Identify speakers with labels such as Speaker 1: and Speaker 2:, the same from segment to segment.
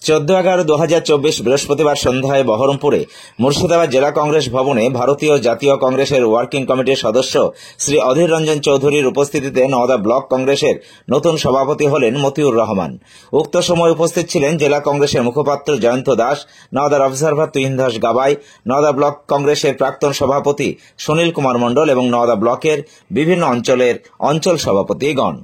Speaker 1: 14/11/2024 বৃহস্পতিবার সন্ধ্যায় বহরমপুরে মুর্শিদাবাদ জেলা কংগ্রেস ভবনে ভারতীয় জাতীয় কংগ্রেসের ওয়ার্কিং কমিটির সদস্য শ্রী অধীর রঞ্জন চৌধুরীর উপস্থিতিতে নওদা ব্লক কংগ্রেসের নতুন সভাপতি হলেন মতিউর রহমান। উক্ত সময় উপস্থিত ছিলেন জেলা কংগ্রেসের মুখপাত্র জয়ন্ত দাস, নওদার অবজারভার তুহিন দাস গাবাই, নওদা ব্লক কংগ্রেসের প্রাক্তন সভাপতি সুনীল কুমার মণ্ডল এবং নওদা ব্লকের বিভিন্ন অঞ্চলের অঞ্চল সভাপতিগণ।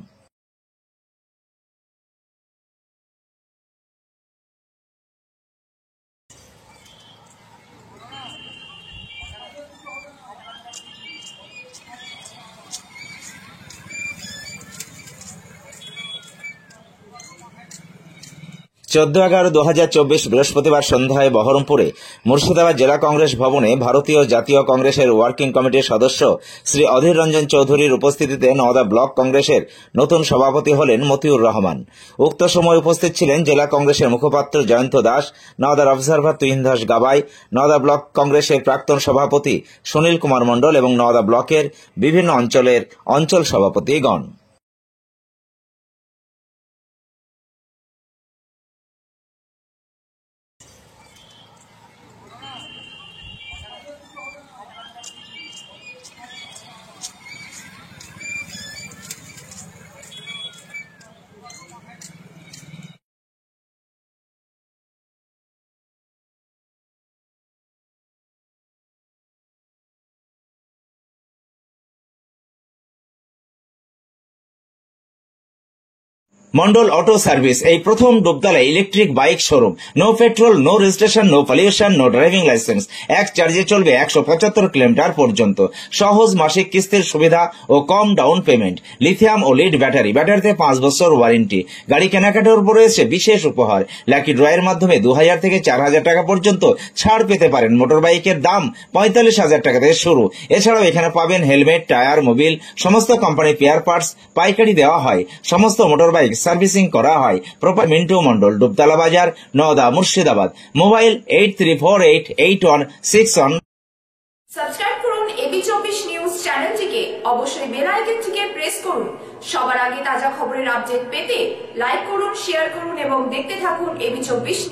Speaker 1: 14/11/2024 বৃহস্পতিবার সন্ধ্যায় বহরমপুরে মুর্শিদাবাদ জেলা কংগ্রেস ভবনে ভারতীয় জাতীয় কংগ্রেসের ওয়ার্কিং কমিটির সদস্য শ্রী অধীর রঞ্জন চৌধুরীর উপস্থিতিতে নওদা ব্লক কংগ্রেসের নতুন সভাপতি হলেন মতিউর রহমান। উক্ত সময় উপস্থিত ছিলেন জেলা কংগ্রেসের মুখপাত্র জয়ন্ত দাস, নওদার অবজারভার তুহিন দাস গাবাই, নওদা ব্লক কংগ্রেসের প্রাক্তন সভাপতি সুনীল কুমার মণ্ডল এবং নওদা ব্লকের বিভিন্ন অঞ্চলের অঞ্চল সভাপতিগণ। মন্ডল অটো সার্ভিস এই প্রথম Dubtala electric bike showroom. No petrol, no registration, no pollution, no driving licence. এক চার্জে চলবে 175 কিলোমিটার পর্যন্ত। সহজ মাসিক কিস্তির সুবিধা ও কম ডাউন পেমেন্ট। লিথিয়াম ও লিড ব্যাটারি, ব্যাটারিতে 5 বছর ওয়ারেন্টি। গাড়ি কেনাকাটার উপর রয়েছে বিশেষ উপহার। লাকি ড্রয়ের মাধ্যমে 2000 থেকে 4000 টাকা পর্যন্ত ছাড় পেতে পারেন। মোটর বাইকের দাম 45,000 টাকা থেকে শুরু। এছাড়াও এখানে পাবেন হেলমেট, টায়ার, মোবিল, সমস্ত কোম্পানির পেয়ার পার্টস পাইকারি দেওয়া হয়। সমস্ত মোটর বাইক সার্ভিসিং করা হয়। প্রপার মিন্টু মন্ডল, ডুবতলা বাজার, নওদা, মুর্শিদাবাদ। মোবাইল 83488161।
Speaker 2: সাবস্ক্রাইব করুন এবি24 নিউজ চ্যানেলটিকে, অবশ্যই বেল আইকনটিকে প্রেস করুন। সবার আগে তাজা খবরের আপডেট পেতে লাইক করুন, শেয়ার করুন এবং দেখতে থাকুন এবি24 নিউজ।